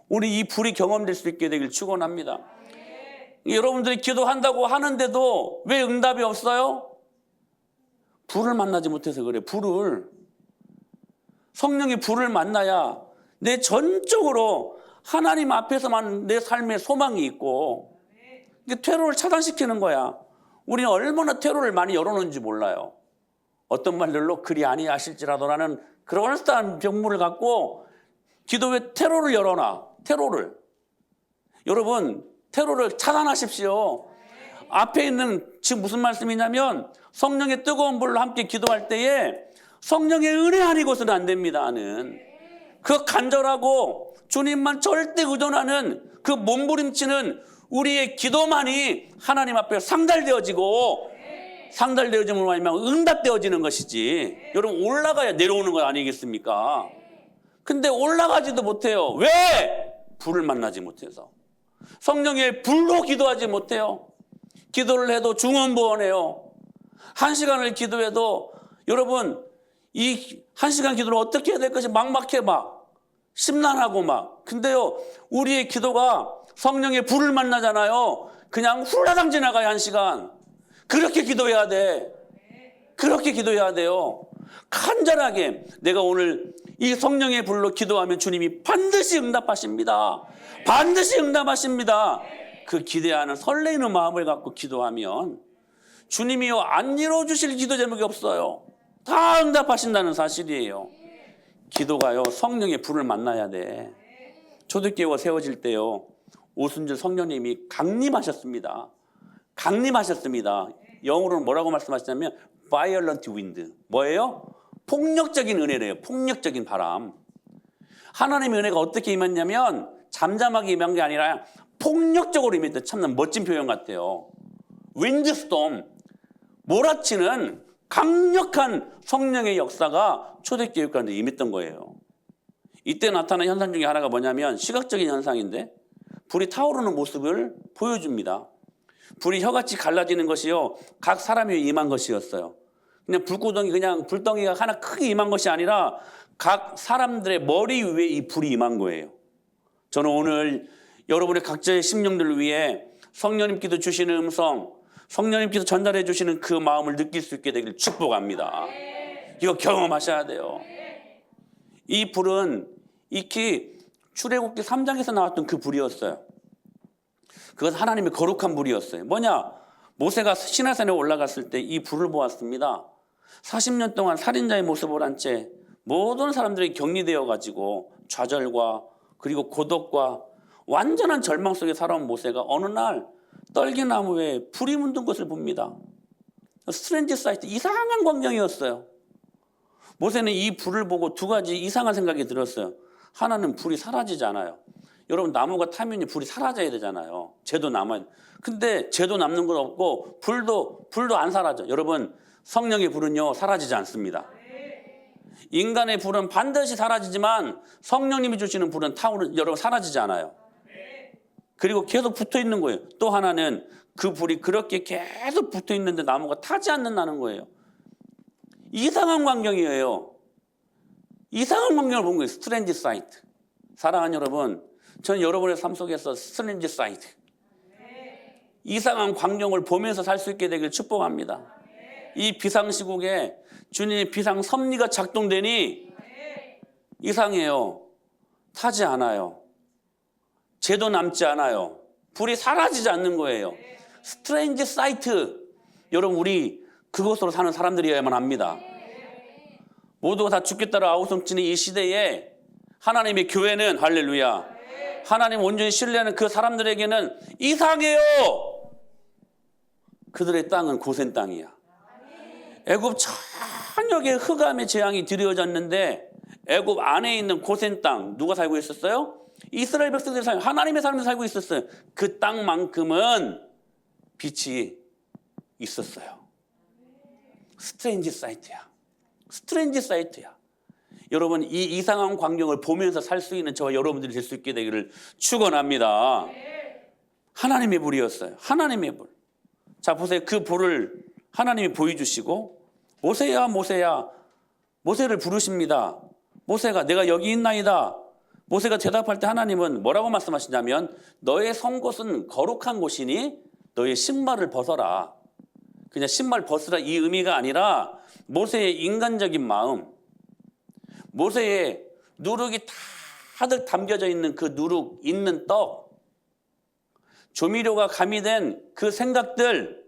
우리 이 불이 경험될 수 있게 되길 축원합니다. 여러분들이 기도한다고 하는데도 왜 응답이 없어요? 불을 만나지 못해서 그래. 불을. 성령의 불을 만나야 내 전적으로 하나님 앞에서만 내 삶에 소망이 있고 퇴로를 차단시키는 거야. 우리는 얼마나 퇴로를 많이 열어놓은지 몰라요. 어떤 말들로 그리 아니하실지라도라는 그럴싸한 병물을 갖고 기도에 퇴로를 열어놔. 퇴로를. 여러분 퇴로를 차단하십시오. 앞에 있는 지금 무슨 말씀이냐면 성령의 뜨거운 불로 함께 기도할 때에 성령의 은혜 아니고서는 안 됩니다. 그 간절하고 주님만 절대 의존하는 그 몸부림치는 우리의 기도만이 하나님 앞에 상달되어지고 상달되어짐으로 말미암아 응답되어지는 것이지. 여러분 올라가야 내려오는 것 아니겠습니까? 근데 올라가지도 못해요. 왜? 불을 만나지 못해서. 성령의 불로 기도하지 못해요. 기도를 해도 중언부언해요. 1시간을 기도해도 여러분 이 1시간 기도를 어떻게 해야 될 것이 막막해 막 심란하고 막. 근데요 우리의 기도가 성령의 불을 만나잖아요. 그냥 훌라당 지나가요 1시간. 그렇게 기도해야 돼. 그렇게 기도해야 돼요. 간절하게 내가 오늘 이 성령의 불로 기도하면 주님이 반드시 응답하십니다. 반드시 응답하십니다. 그 기대하는 설레이는 마음을 갖고 기도하면 주님이요 안 이루어주실 기도 제목이 없어요. 다 응답하신다는 사실이에요. 기도가요 성령의 불을 만나야 돼. 초대교회가 세워질 때요 오순절 성령님이 강림하셨습니다. 강림하셨습니다. 영어로는 뭐라고 말씀하시냐면 violent wind. 뭐예요? 폭력적인 은혜래요. 폭력적인 바람. 하나님의 은혜가 어떻게 임했냐면 잠잠하게 임한 게 아니라 폭력적으로 임했다. 참 멋진 표현 같아요. 윈드스톰, 몰아치는 강력한 성령의 역사가 초대교회 가운데 임했던 거예요. 이때 나타난 현상 중에 하나가 뭐냐면 시각적인 현상인데 불이 타오르는 모습을 보여줍니다. 불이 혀같이 갈라지는 것이요 각 사람 위에 임한 것이었어요. 그냥 불구덩이 그냥 불덩이가 하나 크게 임한 것이 아니라 각 사람들의 머리 위에 이 불이 임한 거예요. 저는 오늘 여러분의 각자의 심령들을 위해 성령님께서 주시는 음성, 성령님께서 전달해 주시는 그 마음을 느낄 수 있게 되길 축복합니다. 이거 경험하셔야 돼요. 이 불은 익히 출애굽기 3장에서 나왔던 그 불이었어요. 그것은 하나님의 거룩한 불이었어요. 뭐냐? 모세가 시내산에 올라갔을 때 이 불을 보았습니다. 40년 동안 살인자의 모습을 한 채 모든 사람들이 격리되어 가지고 좌절과 그리고 고독과 완전한 절망 속에 살아온 모세가 어느 날 떨기나무에 불이 묻은 것을 봅니다. 스트레인지 사이트, 이상한 광경이었어요. 모세는 이 불을 보고 두 가지 이상한 생각이 들었어요. 하나는 불이 사라지지 않아요. 여러분 나무가 타면 불이 사라져야 되잖아요. 재도 남아요. 근데 재도 남는 건 없고 불도 안 사라져. 여러분 성령의 불은요 사라지지 않습니다. 인간의 불은 반드시 사라지지만 성령님이 주시는 불은 여러분 사라지지 않아요. 그리고 계속 붙어 있는 거예요. 또 하나는 그 불이 그렇게 계속 붙어 있는데 나무가 타지 않는다는 거예요. 이상한 광경이에요. 이상한 광경을 본 거예요. 스트레인지 사이트. 사랑하는 여러분, 저는 여러분의 삶 속에서 스트레인지 사이트, 이상한 광경을 보면서 살 수 있게 되길 축복합니다. 이 비상시국에 주님의 비상 섭리가 작동되니 이상해요. 타지 않아요. 재도 남지 않아요. 불이 사라지지 않는 거예요. 스트레인지 사이트. 여러분 우리 그것으로 사는 사람들이어야만 합니다. 모두가 다 죽겠다라 아우성치는 이 시대에 하나님의 교회는 할렐루야, 하나님 온전히 신뢰하는 그 사람들에게는 이상해요. 그들의 땅은 고센 땅이야. 애굽 전역에 흑암의 재앙이 드려졌는데 애굽 안에 있는 고센 땅 누가 살고 있었어요? 이스라엘 백성들이 살고, 하나님의 사람들이 살고 있었어요. 그 땅만큼은 빛이 있었어요. 스트레인지 사이트야. 스트레인지 사이트야. 여러분 이 이상한 광경을 보면서 살 수 있는 저와 여러분들이 될 수 있게 되기를 축원합니다. 하나님의 불이었어요. 하나님의 불. 자 보세요. 그 불을 하나님이 보여주시고 모세야 모세야, 모세를 부르십니다. 모세가 내가 여기 있나이다. 모세가 대답할 때 하나님은 뭐라고 말씀하시냐면 너의 선 곳은 거룩한 곳이니 너의 신발을 벗어라. 그냥 신발 벗으라 이 의미가 아니라 모세의 인간적인 마음, 모세의 누룩이 가득 담겨져 있는 그 누룩 있는 떡, 조미료가 가미된 그 생각들,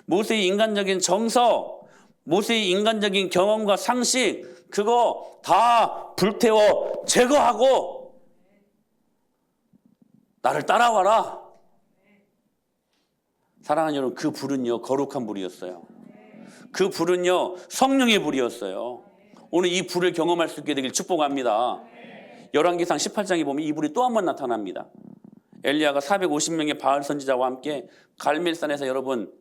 모세의 인간적인 정서, 모세의 인간적인 경험과 상식, 그거 다 불태워 제거하고 나를 따라와라. 사랑하는 여러분, 그 불은요 거룩한 불이었어요. 그 불은요 성령의 불이었어요. 오늘 이 불을 경험할 수 있게 되길 축복합니다. 열왕기상 18장에 보면 이 불이 또 한 번 나타납니다. 엘리야가 450명의 바알 선지자와 함께 갈멜산에서 여러분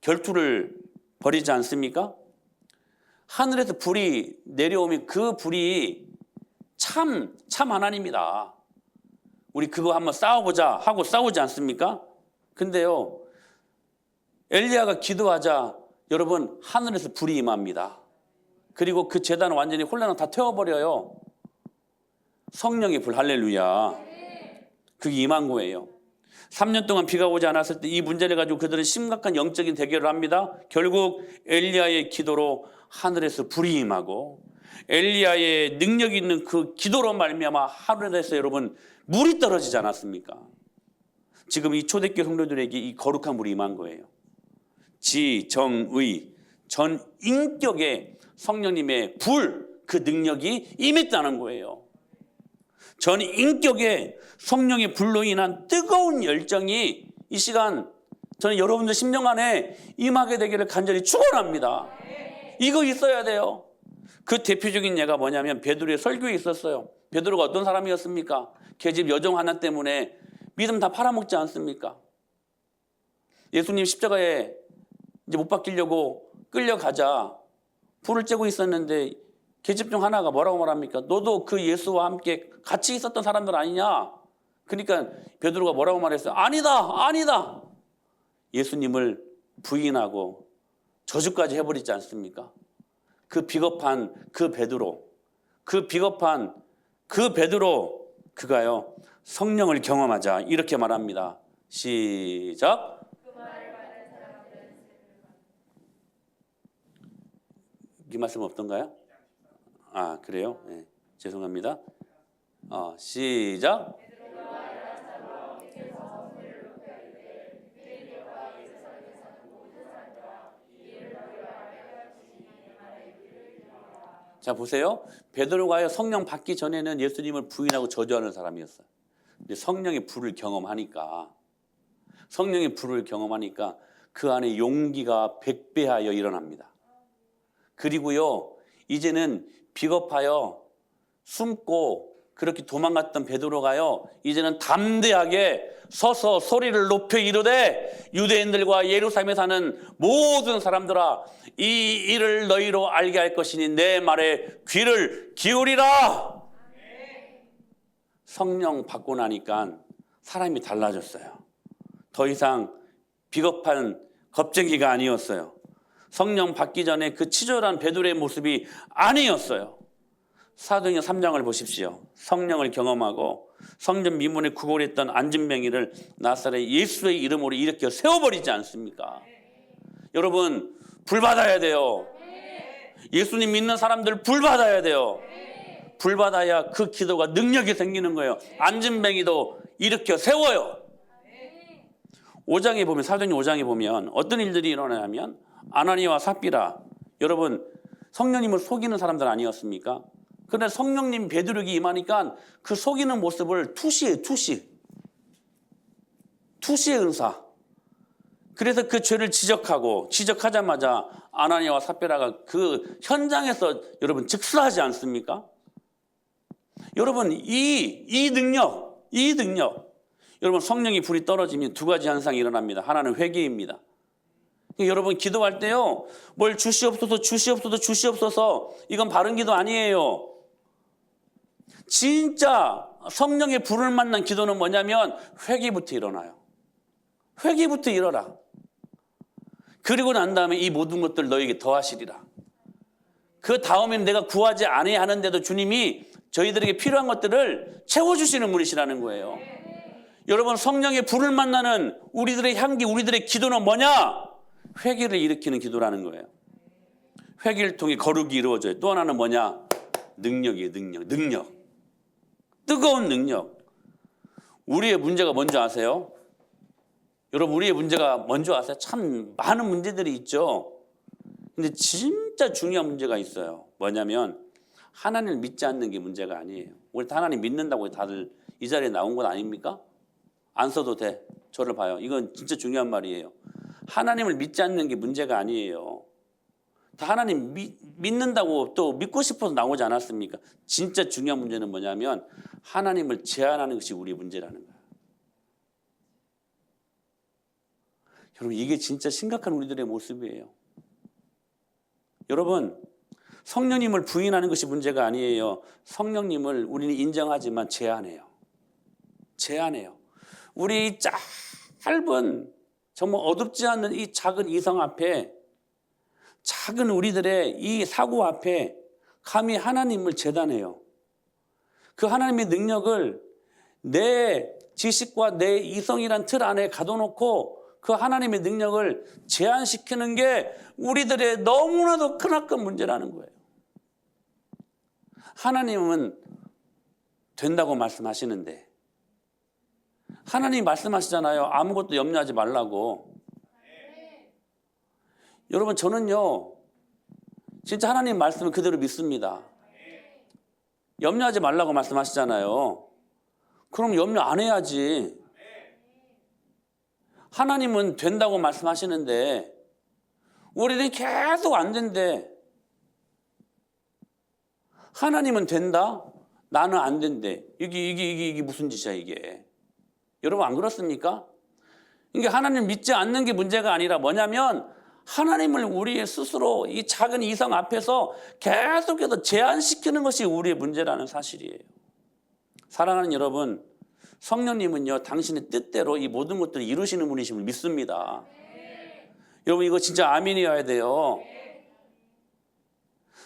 결투를 벌이지 않습니까? 하늘에서 불이 내려오면 그 불이 참 하나님이다. 우리 그거 한번 싸워보자 하고 싸우지 않습니까? 근데요, 엘리야가 기도하자 여러분 하늘에서 불이 임합니다. 그리고 그 제단은 완전히 혼란을 다 태워버려요. 성령의 불, 할렐루야. 그게 임한 거예요. 3년 동안 비가 오지 않았을 때 이 문제를 가지고 그들은 심각한 영적인 대결을 합니다. 결국 엘리야의 기도로 하늘에서 불이 임하고 엘리야의 능력 있는 그 기도로 말미암아 하늘에서 여러분 물이 떨어지지 않았습니까? 지금 이 초대교회 성도들에게 이 거룩한 물이 임한 거예요. 지정의 전 인격의 성령님의 불, 그 능력이 임했다는 거예요. 전 인격의 성령의 불로 인한 뜨거운 열정이 이 시간 저는 여러분들 심령 안에 임하게 되기를 간절히 축원합니다. 이거 있어야 돼요. 그 대표적인 예가 뭐냐면 베드로의 설교에 있었어요. 베드로가 어떤 사람이었습니까? 계집 여종 하나 때문에 믿음 다 팔아먹지 않습니까? 예수님 십자가에 이제 못 박히려고 끌려가자 불을 쬐고 있었는데 계집 중 하나가 뭐라고 말합니까? 너도 그 예수와 함께 같이 있었던 사람들 아니냐? 그러니까 베드로가 뭐라고 말했어요? 아니다, 아니다. 예수님을 부인하고 저주까지 해버리지 않습니까? 그 비겁한 그 베드로, 그가요 성령을 경험하자 이렇게 말합니다. 시작. 이 말씀 없던가요? 아, 그래요? 네, 죄송합니다. 시작. 자, 보세요. 베드로가요 성령 받기 전에는 예수님을 부인하고 저주하는 사람이었어요. 근데 성령의 불을 경험하니까 그 안에 용기가 100배하여 일어납니다. 그리고요 이제는 비겁하여 숨고 그렇게 도망갔던 베드로가요 이제는 담대하게 서서 소리를 높여 이르되 유대인들과 예루살렘에 사는 모든 사람들아 이 일을 너희로 알게 할 것이니 내 말에 귀를 기울이라. 성령 받고 나니까 사람이 달라졌어요. 더 이상 비겁한 겁쟁이가 아니었어요. 성령 받기 전에 그 치졸한 베드로의 모습이 아니었어요. 사도행전 3장을 보십시오. 성령을 경험하고 성전 미문에 구걸했던 안진뱅이를 나사렛 예수의 이름으로 일으켜 세워버리지 않습니까? 여러분 불 받아야 돼요. 예수님 믿는 사람들 불 받아야 돼요. 불 받아야 그 기도가 능력이 생기는 거예요. 안진뱅이도 일으켜 세워요. 5장에 보면 사도행전 5장에 보면 어떤 일들이 일어나냐면 아나니아와 삽비라 여러분 성령님을 속이는 사람들 아니었습니까? 그런데 성령님 베드로에게 임하니까 그 속이는 모습을 투시의 은사. 그래서 그 죄를 지적하자마자 아나니아와 삽비라가 그 현장에서 여러분 즉사하지 않습니까? 여러분 이 능력 여러분 성령이 불이 떨어지면 두 가지 현상이 일어납니다. 하나는 회개입니다. 여러분 기도할 때요 뭘 주시옵소서 이건 바른 기도 아니에요. 진짜 성령의 불을 만난 기도는 뭐냐면 회개부터 일어나요. 회개부터 일어나. 그리고 난 다음에 이 모든 것들 너에게 더하시리라. 그 다음에는 내가 구하지 않아야 하는데도 주님이 저희들에게 필요한 것들을 채워주시는 분이시라는 거예요. 여러분 성령의 불을 만나는 우리들의 향기 우리들의 기도는 뭐냐? 회개를 일으키는 기도라는 거예요. 회개를 통해 거룩이 이루어져요. 또 하나는 뭐냐? 능력이에요. 능력. 뜨거운 능력. 우리의 문제가 뭔지 아세요? 여러분 우리의 문제가 뭔지 아세요? 참 많은 문제들이 있죠. 근데 진짜 중요한 문제가 있어요. 뭐냐면 하나님을 믿지 않는 게 문제가 아니에요. 우리 다 하나님 믿는다고 다들 이 자리에 나온 건 아닙니까? 안 써도 돼. 저를 봐요. 이건 진짜 중요한 말이에요. 하나님을 믿지 않는 게 문제가 아니에요. 다 하나님 믿는다고 또 믿고 싶어서 나오지 않았습니까? 진짜 중요한 문제는 뭐냐면 하나님을 제한하는 것이 우리의 문제라는 거예요. 여러분 이게 진짜 심각한 우리들의 모습이에요. 여러분 성령님을 부인하는 것이 문제가 아니에요. 성령님을 우리는 인정하지만 제한해요. 제한해요. 우리 이 짧은 정말 어둡지 않는 이 작은 이성 앞에, 작은 우리들의 이 사고 앞에 감히 하나님을 제단해요. 그 하나님의 능력을 내 지식과 내 이성이란 틀 안에 가둬놓고 그 하나님의 능력을 제한시키는 게 우리들의 너무나도 크나큰 문제라는 거예요. 하나님은 된다고 말씀하시는데, 하나님이 말씀하시잖아요. 아무것도 염려하지 말라고. 여러분, 저는요 진짜 하나님 말씀을 그대로 믿습니다. 염려하지 말라고 말씀하시잖아요. 그럼 염려 안 해야지. 하나님은 된다고 말씀하시는데 우리는 계속 안 된대. 하나님은 된다? 나는 안 된대. 이게 무슨 짓이야 이게. 여러분 안 그렇습니까? 이게 하나님 믿지 않는 게 문제가 아니라 뭐냐면 하나님을 우리의 스스로 이 작은 이성 앞에서 계속해서 제한시키는 것이 우리의 문제라는 사실이에요. 사랑하는 여러분, 성령님은요 당신의 뜻대로 이 모든 것들을 이루시는 분이심을 믿습니다. 여러분 이거 진짜 아멘이어야 돼요.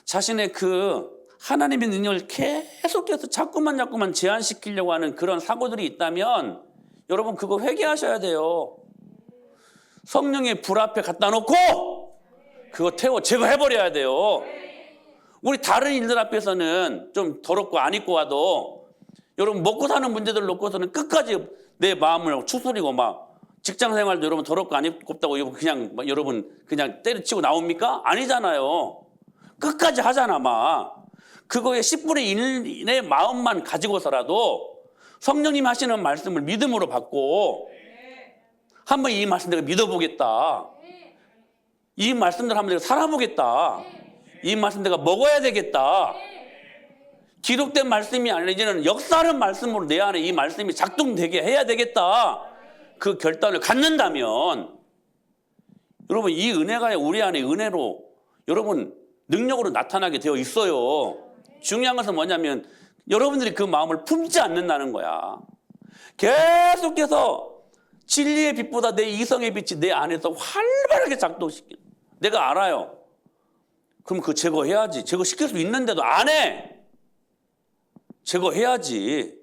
자신의 그 하나님의 능력을 계속해서 자꾸만 제한시키려고 하는 그런 사고들이 있다면 여러분 그거 회개하셔야 돼요. 성령의 불 앞에 갖다 놓고 그거 태워 제거해버려야 돼요. 우리 다른 일들 앞에서는 좀 더럽고 안 입고 와도 여러분 먹고 사는 문제들 놓고서는 끝까지 내 마음을 추스리고 막 직장 생활도 여러분 더럽고 안 입고다고 그냥 여러분 그냥 때려치고 나옵니까? 아니잖아요. 끝까지 하잖아 막. 그거에 10분의 1의 마음만 가지고서라도 성령님 하시는 말씀을 믿음으로 받고 한번 이 말씀 내가 믿어보겠다. 이 말씀들 한번 내가 살아보겠다. 이 말씀 내가 먹어야 되겠다. 기록된 말씀이 아니라 이제는 역사하는 말씀으로 내 안에 이 말씀이 작동되게 해야 되겠다. 그 결단을 갖는다면 여러분 이 은혜가 우리 안에 은혜로 여러분 능력으로 나타나게 되어 있어요. 중요한 것은 뭐냐면 여러분들이 그 마음을 품지 않는다는 거야. 계속해서 진리의 빛보다 내 이성의 빛이 내 안에서 활발하게 작동시키는. 내가 알아요. 그럼 그거 제거해야지. 제거시킬 수 있는데도 안 해. 제거해야지.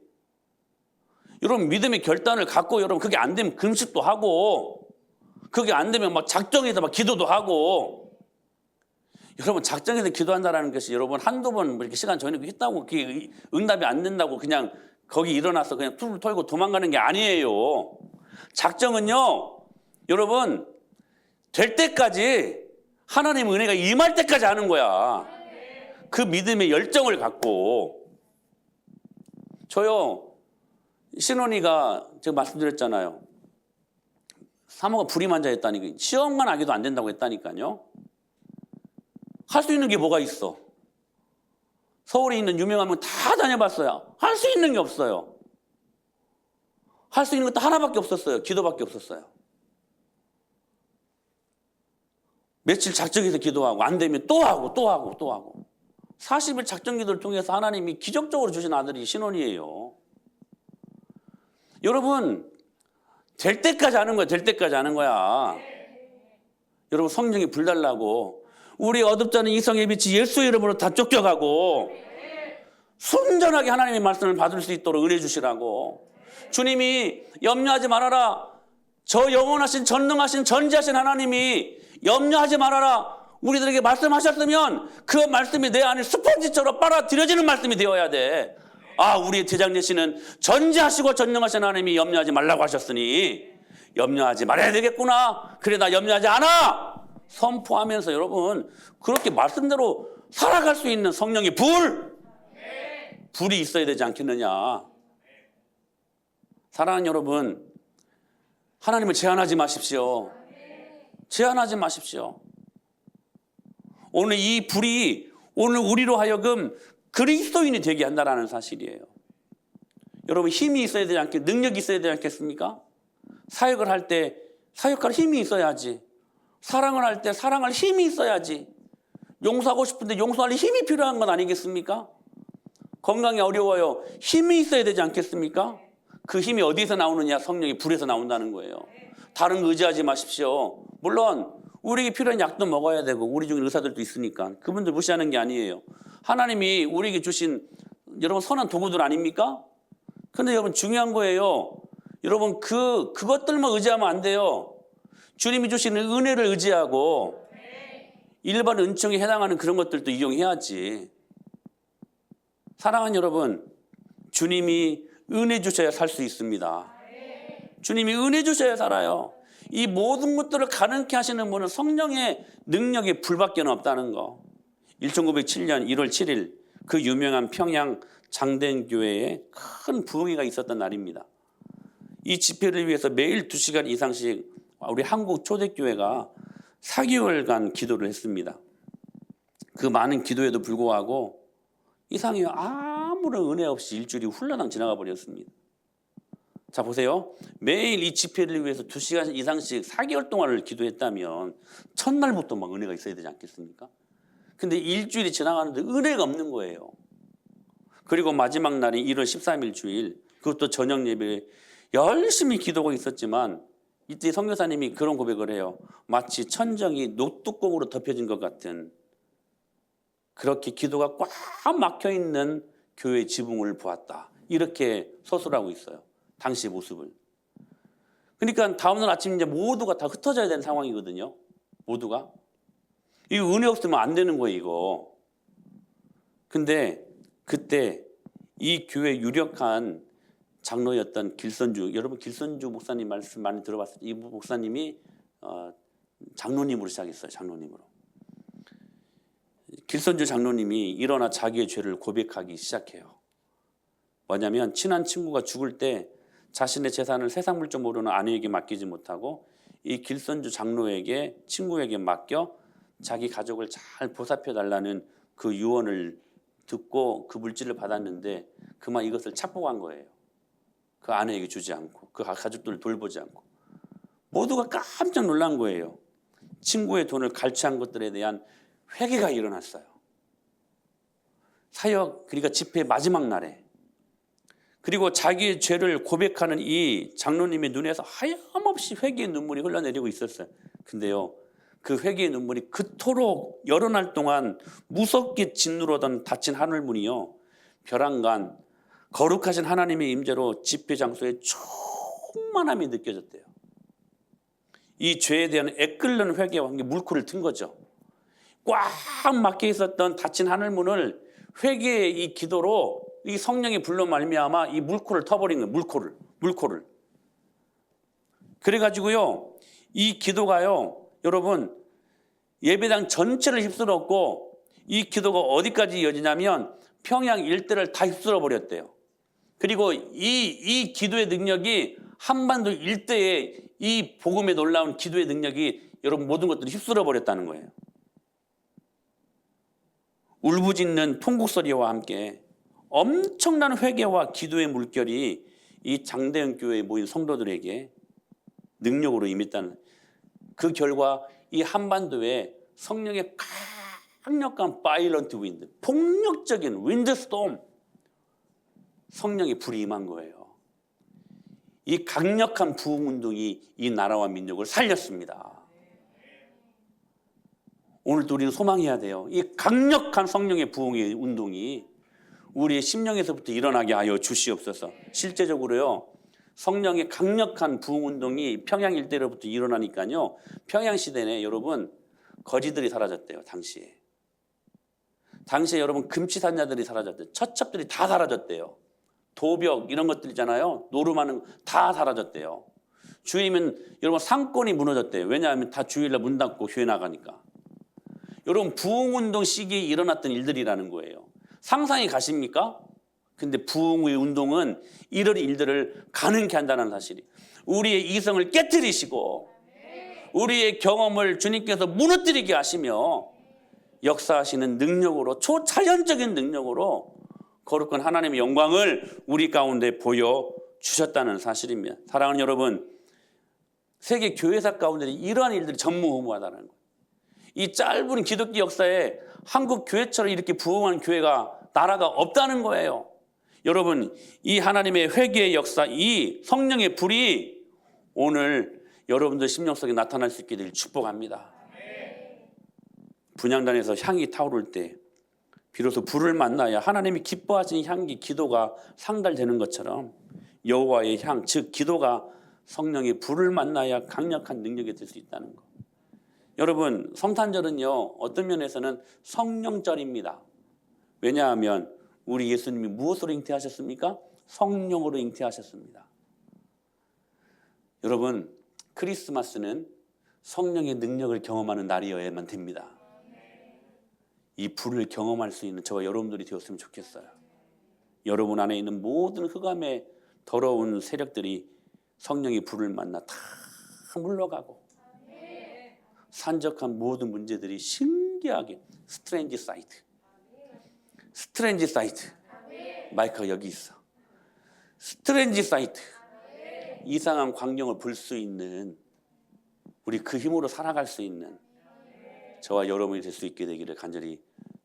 여러분 믿음의 결단을 갖고 여러분 그게 안 되면 금식도 하고 그게 안 되면 막 작정해서 막 기도도 하고 여러분 작정해서 기도한다는 것이 여러분 한두 번 이렇게 시간 정해놓고 했다고 그게 응답이 안 된다고 그냥 거기 일어나서 그냥 툴을 털고 도망가는 게 아니에요. 작정은요 여러분 될 때까지 하나님의 은혜가 임할 때까지 하는 거야. 그 믿음의 열정을 갖고. 저요 신혼이가 제가 말씀드렸잖아요. 사모가 불임 환자였다니까. 시험만 하기도 안 된다고 했다니까요. 할 수 있는 게 뭐가 있어? 서울에 있는 유명한 분 다 다녀봤어요. 할 수 있는 게 없어요. 할 수 있는 것도 하나밖에 없었어요. 기도밖에 없었어요. 며칠 작정해서 기도하고 안 되면 또 하고 40일 작정 기도를 통해서 하나님이 기적적으로 주신 아들이 신혼이에요. 여러분 될 때까지 하는 거야. 될 때까지 하는 거야. 여러분 성령이 불달라고 우리 어둡지 않은 이성의 빛이 예수의 이름으로 다 쫓겨가고 순전하게 하나님의 말씀을 받을 수 있도록 은혜 주시라고. 주님이 염려하지 말아라. 저 영원하신 전능하신 전지하신 하나님이 염려하지 말아라 우리들에게 말씀하셨으면 그 말씀이 내 안에 스펀지처럼 빨아들여지는 말씀이 되어야 돼. 아 우리의 대장 되시는 전지하시고 전능하신 하나님이 염려하지 말라고 하셨으니 염려하지 말아야 되겠구나. 그래 나 염려하지 않아 선포하면서 여러분 그렇게 말씀대로 살아갈 수 있는 성령의 불이 있어야 되지 않겠느냐. 사랑하는 여러분 하나님을 제한하지 마십시오. 제한하지 마십시오. 오늘 이 불이 오늘 우리로 하여금 그리스도인이 되게 한다는 사실이에요. 여러분 힘이 있어야 되지 않겠 능력이 있어야 되지 않겠습니까? 사역을 할 때 사역할 힘이 있어야지. 사랑을 할 때 사랑할 힘이 있어야지. 용서하고 싶은데 용서할 힘이 필요한 건 아니겠습니까? 건강이 어려워요. 힘이 있어야 되지 않겠습니까? 그 힘이 어디서 나오느냐? 성령의 불에서 나온다는 거예요. 다른 거 의지하지 마십시오. 물론 우리에게 필요한 약도 먹어야 되고 우리 중에 의사들도 있으니까 그분들 무시하는 게 아니에요. 하나님이 우리에게 주신 여러분 선한 도구들 아닙니까? 근데 여러분 중요한 거예요. 여러분 그것들만 의지하면 안 돼요. 주님이 주시는 은혜를 의지하고 일반 은총에 해당하는 그런 것들도 이용해야지. 사랑하는 여러분, 주님이 은혜 주셔야 살 수 있습니다. 주님이 은혜 주셔야 살아요. 이 모든 것들을 가능케 하시는 분은 성령의 능력에 불밖에 없다는 거. 1907년 1월 7일 그 유명한 평양 장대교회에 큰 부흥회가 있었던 날입니다. 이 집회를 위해서 매일 2시간 이상씩 우리 한국 초대교회가 4개월간 기도를 했습니다. 그 많은 기도에도 불구하고 이상해요. 아무런 은혜 없이 일주일이 훌라당 지나가 버렸습니다. 자 보세요. 매일 이 집회를 위해서 2시간 이상씩 4개월 동안을 기도했다면 첫날부터 막 은혜가 있어야 되지 않겠습니까? 근데 일주일이 지나가는데 은혜가 없는 거예요. 그리고 마지막 날인 1월 13일 주일 그것도 저녁 예배에 열심히 기도가 있었지만 이때 선교사님이 그런 고백을 해요. 마치 천정이 녹두공으로 덮여진 것 같은 그렇게 기도가 꽉 막혀있는 교회 지붕을 보았다. 이렇게 서술하고 있어요. 당시 모습을. 그러니까 다음날 아침 이제 모두가 다 흩어져야 되는 상황이거든요. 모두가. 이거 은혜 없으면 안 되는 거예요, 이거. 근데 그때 이 교회 유력한 장로였던 길선주, 여러분 길선주 목사님 말씀 많이 들어봤을 때 이 목사님이 장로님으로 시작했어요. 장로님으로. 길선주 장로님이 일어나 자기의 죄를 고백하기 시작해요. 뭐냐면 친한 친구가 죽을 때 자신의 재산을 세상 물정 모르는 아내에게 맡기지 못하고 이 길선주 장로에게 친구에게 맡겨 자기 가족을 잘 보살펴달라는 그 유언을 듣고 그 물질을 받았는데 그만 이것을 착복한 거예요. 그 아내에게 주지 않고 그 가족들을 돌보지 않고 모두가 깜짝 놀란 거예요. 친구의 돈을 갈취한 것들에 대한 회개가 일어났어요. 사역 그러니까 집회 마지막 날에 그리고 자기의 죄를 고백하는 이 장로님의 눈에서 하염없이 회개의 눈물이 흘러내리고 있었어요. 근데요 그 회개의 눈물이 그토록 여러 날 동안 무섭게 짓누르던 닫힌 하늘문이요 벼랑간 거룩하신 하나님의 임재로 집회 장소에 충만함이 느껴졌대요. 이 죄에 대한 애끓는 회개와 함께 물꼬를 튼 거죠. 꽉 막혀 있었던 닫힌 하늘문을 회개의 이 기도로 이 성령의 불로 말미암아 이 물꼬를 터버린 거예요. 물꼬를. 그래가지고요 이 기도가요 여러분 예배당 전체를 휩쓸었고 이 기도가 어디까지 이어지냐면 평양 일대를 다 휩쓸어 버렸대요. 그리고 이 기도의 능력이 한반도 일대에 이 복음에 놀라운 기도의 능력이 여러분 모든 것들을 휩쓸어 버렸다는 거예요. 울부짖는 통곡소리와 함께 엄청난 회개와 기도의 물결이 이 장대현 교회에 모인 성도들에게 능력으로 임했다는 그 결과 이 한반도에 성령의 강력한 바이런트 윈드, 폭력적인 윈드스톰 성령의 불이 임한 거예요. 이 강력한 부흥운동이 이 나라와 민족을 살렸습니다. 오늘도 우리는 소망해야 돼요. 이 강력한 성령의 부흥의 운동이 우리의 심령에서부터 일어나게 하여 주시옵소서. 실제적으로요. 성령의 강력한 부흥운동이 평양 일대로부터 일어나니까요. 평양시대에 여러분 거지들이 사라졌대요. 당시에 여러분 금치산자들이 사라졌대요. 처첩들이 다 사라졌대요. 도벽 이런 것들 있잖아요. 노름하는 다 사라졌대요. 주일이면 여러분 상권이 무너졌대요. 왜냐하면 다 주일날 문 닫고 교회 나가니까. 여러분 부흥운동 시기에 일어났던 일들이라는 거예요. 상상이 가십니까? 근데 부흥의 운동은 이런 일들을 가능케 한다는 사실이 우리의 이성을 깨뜨리시고 우리의 경험을 주님께서 무너뜨리게 하시며 역사하시는 능력으로 초자연적인 능력으로 거룩한 하나님의 영광을 우리 가운데 보여주셨다는 사실입니다. 사랑하는 여러분, 세계 교회사 가운데 이러한 일들이 전무후무하다는 거예요. 이 짧은 기독교 역사에 한국 교회처럼 이렇게 부흥한 교회가 나라가 없다는 거예요. 여러분, 이 하나님의 회개의 역사, 이 성령의 불이 오늘 여러분들 심령 속에 나타날 수 있게 될 축복합니다. 분향단에서 향이 타오를 때 비로소 불을 만나야 하나님이 기뻐하시는 향기, 기도가 상달되는 것처럼 여호와의 향, 즉 기도가 성령의 불을 만나야 강력한 능력이 될 수 있다는 것. 여러분, 성탄절은요, 어떤 면에서는 성령절입니다. 왜냐하면 우리 예수님이 무엇으로 잉태하셨습니까? 성령으로 잉태하셨습니다. 여러분, 크리스마스는 성령의 능력을 경험하는 날이어야만 됩니다. 이 불을 경험할 수 있는 저와 여러분들이 되었으면 좋겠어요. 여러분 안에 있는 모든 흑암의 더러운 세력들이 성령의 불을 만나 다 물러가고 산적한 모든 문제들이 신기하게 스트레인지 사이트. 마이크가 여기 있어. 스트레인지 사이트. 이상한 광경을 볼 수 있는, 우리 그 힘으로 살아갈 수 있는 저와 여러분이 될 수 있게 되기를 간절히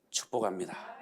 축복합니다.